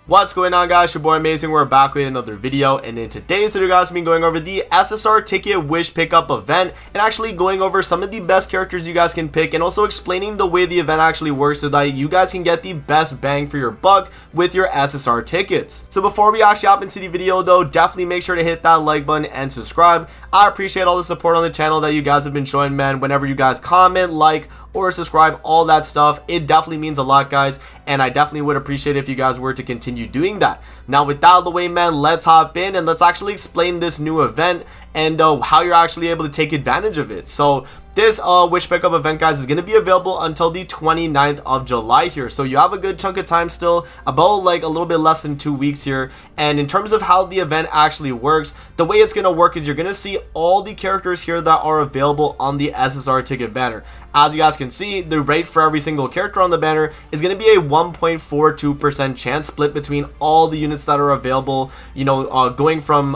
What's going on, guys? Your boy Amazing. We're back with another video, and in today's video, guys, I'm going over the SSR ticket wish pickup event and actually going over some of the best characters you guys can pick and also explaining the way the event actually works so that you guys can get the best bang for your buck with your SSR tickets. So before we actually hop into the video though, definitely make sure to hit that like button and subscribe. I appreciate all the support on the channel that you guys have been showing, man. Whenever you guys comment, like, or subscribe, all that stuff, it definitely means a lot, guys, and I definitely would appreciate if you guys were to continue doing that. Now with that out of the way, man, let's hop in and let's actually explain this new event and how you're actually able to take advantage of it. So this wish pickup event, guys, is going to be available until the 29th of July here, so you have a good chunk of time still, about like a little bit less than 2 weeks here. And in terms of how the event actually works, the way it's going to work is you're going to see all the characters here that are available on the SSR ticket banner. As you guys can see, the rate for every single character on the banner is going to be a 1.42% chance split between all the units that are available, going from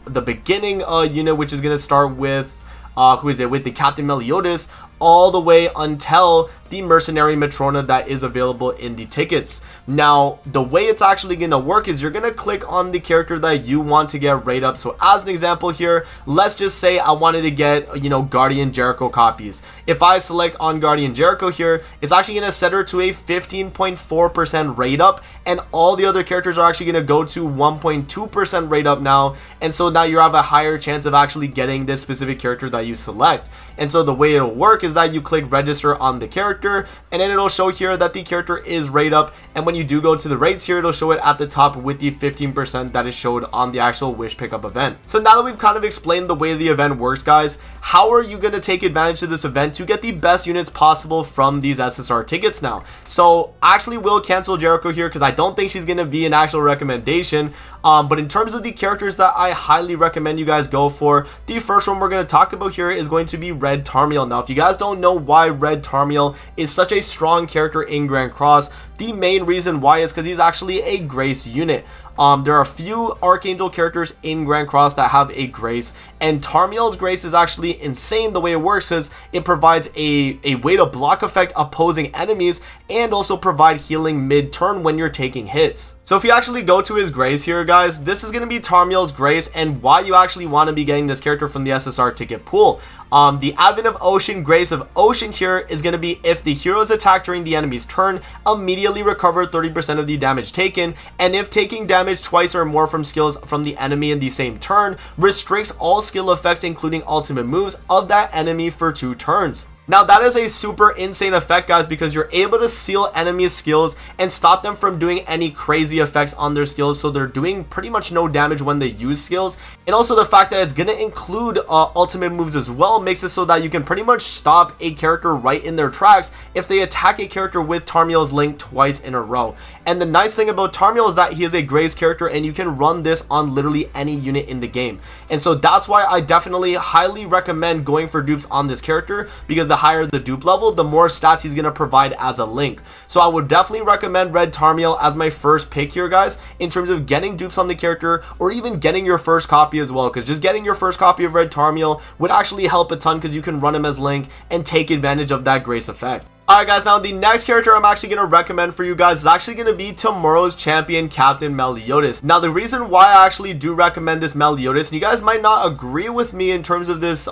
the beginning unit, which is going to start with with the Captain Meliodas, all the way until the mercenary Matrona that is available in the tickets. Now the way it's actually going to work is you're going to click on the character that you want to get rate up. So as an example here, let's just say I wanted to get Guardian Jericho copies. If I select on Guardian Jericho here, it's actually going to set her to a 15.4% rate up, and all the other characters are actually going to go to 1.2% rate up now, and so now you have a higher chance of actually getting this specific character that you select. And so the way it'll work is that you click register on the character, and then it'll show here that the character is rate up, and when you do go to the rates here, it'll show it at the top with the 15% that is showed on the actual wish pickup event. So now that we've kind of explained the way the event works, guys, how are you going to take advantage of this event to get the best units possible from these SSR tickets now? So I actually will cancel Jericho here because I don't think she's going to be an actual recommendation. But in terms of the characters that I highly recommend you guys go for, the first one we're going to talk about here is going to be Red Tarmiel. Now if you guys don't know why Red Tarmiel is such a strong character in Grand Cross, the main reason why is because he's actually a Grace unit. There are a few Archangel characters in Grand Cross that have a Grace, and Tarmiel's Grace is actually insane the way it works because it provides a way to block effect opposing enemies and also provide healing mid-turn when you're taking hits. So if you actually go to his Grace here, guys, this is going to be Tarmiel's Grace and why you actually want to be getting this character from the SSR ticket pool. The Advent of Ocean Grace of Ocean here is going to be if the hero is attacked during the enemy's turn, immediately recover 30% of the damage taken, and if taking damage twice or more from skills from the enemy in the same turn, restricts all skill effects including ultimate moves of that enemy for 2 turns. Now that is a super insane effect, guys, because you're able to seal enemies' skills and stop them from doing any crazy effects on their skills, so they're doing pretty much no damage when they use skills. And also the fact that it's going to include ultimate moves as well makes it so that you can pretty much stop a character right in their tracks if they attack a character with Tarmiel's link twice in a row. And the nice thing about Tarmiel is that he is a Grace character and you can run this on literally any unit in the game. And so that's why I definitely highly recommend going for dupes on this character, because the higher the dupe level, the more stats he's going to provide as a link. So I would definitely recommend Red Tarmiel as my first pick here, guys, in terms of getting dupes on the character or even getting your first copy as well, because just getting your first copy of Red Tarmiel would actually help a ton because you can run him as link and take advantage of that Grace effect. Alright, guys, now the next character I'm actually going to recommend for you guys is actually going to be tomorrow's champion, Captain Meliodas. Now the reason why I actually do recommend this Meliodas, and you guys might not agree with me in terms of this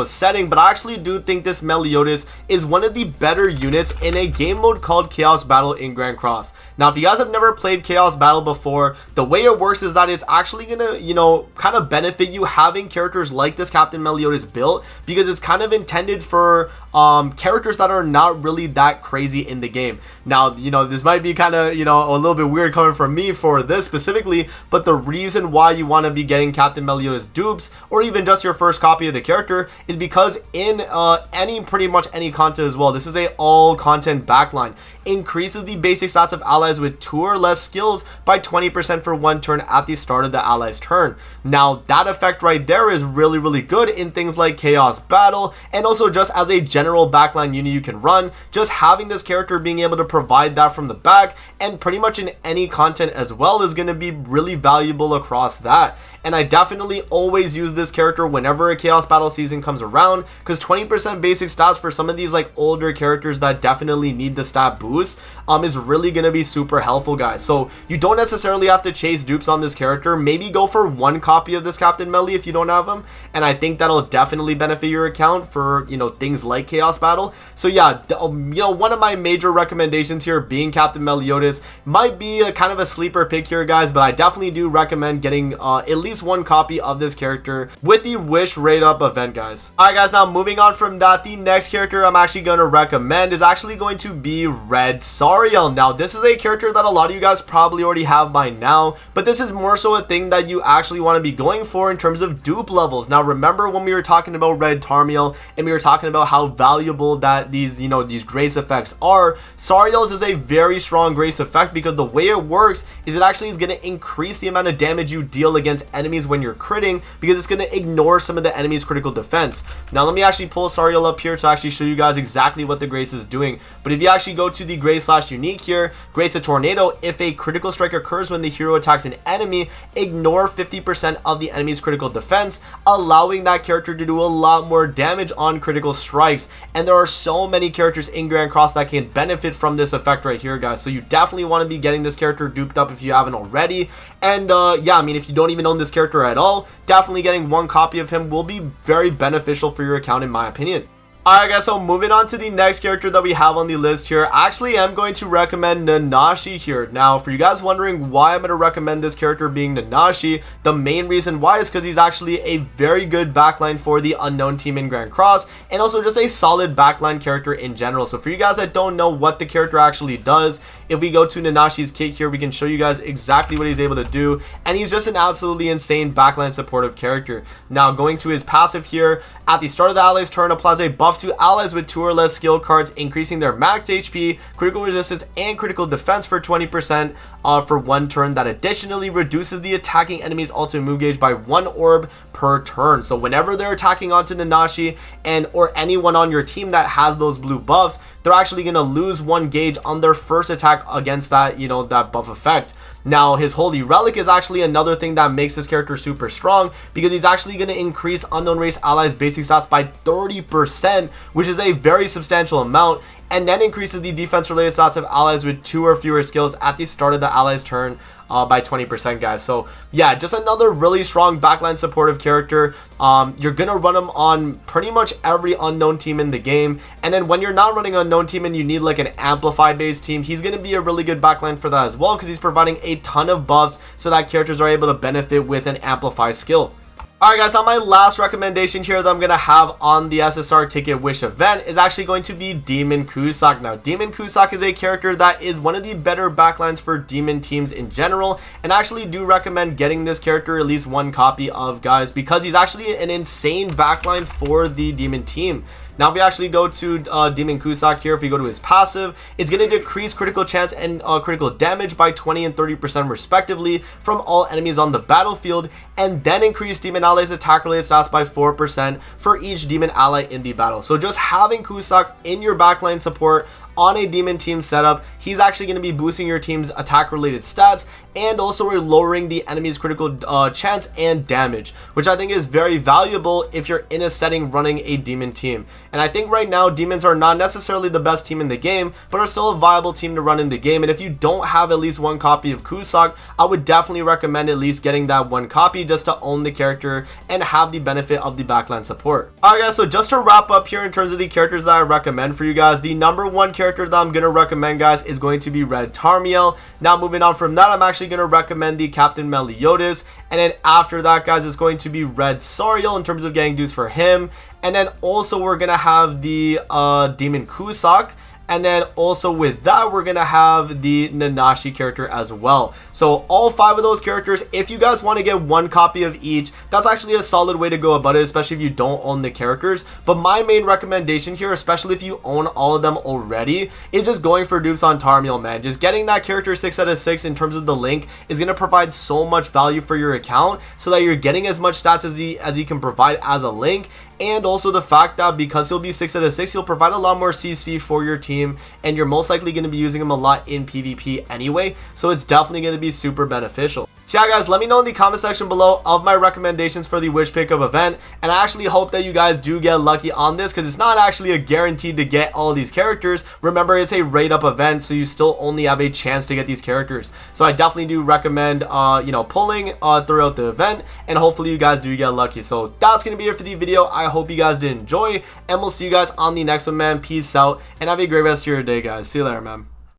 setting, but I actually do think this Meliodas is one of the better units in a game mode called Chaos Battle in Grand Cross. Now if you guys have never played Chaos Battle before, the way it works is that it's actually going to kind of benefit you having characters like this Captain Meliodas built, because it's kind of intended for characters that are not really that crazy in the game. Now this might be kind of a little bit weird coming from me for this specifically, but the reason why you want to be getting Captain Meliodas dupes or even just your first copy of the character is because in pretty much any content as well, this is a all content backline, increases the basic stats of allies with 2 or less skills by 20% for 1 turn at the start of the ally's turn. Now that effect right there is really good in things like Chaos Battle, and also just as a general backline unit you can run. Just having this character being able to provide that from the back and pretty much in any content as well is going to be really valuable across that. And I definitely always use this character whenever a Chaos Battle season comes around, because 20% basic stats for some of these like older characters that definitely need the stat boost boost is really going to be super helpful, guys. So you don't necessarily have to chase dupes on this character. Maybe go for one copy of this Captain Melly if you don't have him, and I think that'll definitely benefit your account for, you know, things like Chaos Battle. So yeah, you know, one of my major recommendations here being Captain Meliodas might be a kind of a sleeper pick here, guys, but I definitely do recommend getting at least one copy of this character with the Wish Raid Up event, guys. Alright guys, now moving on from that, the next character I'm actually going to recommend is actually going to be Red Sarel. Now this is a character that a lot of you guys probably already have by now, but this is more so a thing that you actually want to be going for in terms of dupe levels. Now remember when we were talking about Red Tarmiel and we were talking about how valuable that these, you know, these grace effects are, Sarel's is a very strong grace effect because the way it works is it actually is going to increase the amount of damage you deal against enemies when you're critting, because it's going to ignore some of the enemy's critical defense. Now let me actually pull Sarel up here to actually show you guys exactly what the grace is doing. But if you actually go to the grace slash unique here, grace a tornado, if a critical strike occurs when the hero attacks an enemy, ignore 50% of the enemy's critical defense, allowing that character to do a lot more damage on critical strikes. And there are so many characters in Grand Cross that can benefit from this effect right here, guys. So you definitely want to be getting this character duped up if you haven't already. And yeah, I mean, if you don't even own this character at all, definitely getting one copy of him will be very beneficial for your account in my opinion. Alright guys, so moving on to the next character that we have on the list here, I actually am going to recommend Nashi here. Now, for you guys wondering why I'm going to recommend this character being Nashi, the main reason why is because he's actually a very good backline for the unknown team in Grand Cross, and also just a solid backline character in general. So for you guys that don't know what the character actually does, if we go to Nanashi's kit here, we can show you guys exactly what he's able to do, and he's just an absolutely insane backline supportive character. Now, going to his passive here, at the start of the ally's turn, applies a buff to allies with 2 or less skill cards, increasing their max HP, critical resistance, and critical defense for 20% for 1 turn. That additionally reduces the attacking enemy's ultimate move gauge by 1 orb per turn. So whenever they're attacking onto Nanashi and or anyone on your team that has those blue buffs, they're actually going to lose 1 gauge on their first attack against that, you know, that buff effect. Now, his Holy Relic is actually another thing that makes this character super strong, because he's actually going to increase unknown race allies' basic stats by 30%, which is a very substantial amount, and then increases the defense related stats of allies with 2 or fewer skills at the start of the ally's turn by 20%, guys. So yeah, just another really strong backline supportive character. You're gonna run him on pretty much every unknown team in the game, and then when you're not running unknown team and you need like an amplified based team, he's gonna be a really good backline for that as well, because he's providing a ton of buffs so that characters are able to benefit with an amplified skill. Alright guys, now my last recommendation here that I'm going to have on the SSR Ticket Wish event is actually going to be Demon Kusak. Now, Demon Kusak is a character that is one of the better backlines for demon teams in general, and I actually do recommend getting this character at least 1 copy of, guys, because he's actually an insane backline for the demon team. Now, if we actually go to Demon Kusak here, if we go to his passive, it's going to decrease critical chance and critical damage by 20 and 30% respectively from all enemies on the battlefield, and then increase demon allies' attack related stats by 4% for each demon ally in the battle. So just having Kusak in your backline support on a demon team setup, he's actually going to be boosting your team's attack related stats and also lowering the enemy's critical chance and damage, which I think is very valuable if you're in a setting running a demon team. And I think right now demons are not necessarily the best team in the game, but are still a viable team to run in the game. And if you don't have at least 1 copy of Kusak, I would definitely recommend at least getting that 1 copy just to own the character and have the benefit of the backline support. Alright guys, so just to wrap up here in terms of the characters that I recommend for you guys, the number 1 character that I'm going to recommend, guys, is going to be Red Tarmiel. Now, moving on from that, I'm actually going to recommend the Captain Meliodas, and then after that, guys, it's going to be Red Sarel in terms of getting dues for him, and then also we're going to have the Demon Kusak. And then also with that, we're going to have the Nanashi character as well. So all 5 of those characters, if you guys want to get 1 copy of each, that's actually a solid way to go about it, especially if you don't own the characters. But my main recommendation here, especially if you own all of them already, is just going for dupes on Tarmiel, man. Just getting that character 6 out of 6 in terms of the link is going to provide so much value for your account, so that you're getting as much stats as he can provide as a link. And also the fact that because he'll be 6 out of 6, he'll provide a lot more CC for your team, and you're most likely going to be using him a lot in PvP anyway, so it's definitely going to be super beneficial. So So yeah guys, let me know in the comment section below of my recommendations for the wish pickup event, and I actually hope that you guys do get lucky on this, because it's not actually a guaranteed to get all these characters. Remember, it's a rate up event, so you still only have a chance to get these characters. So I definitely do recommend you know, pulling throughout the event, and hopefully you guys do get lucky. So that's gonna be it for the video. I hope you guys did enjoy, and we'll see you guys on the next one, man. Peace out and have a great rest of your day, guys. See you later, man.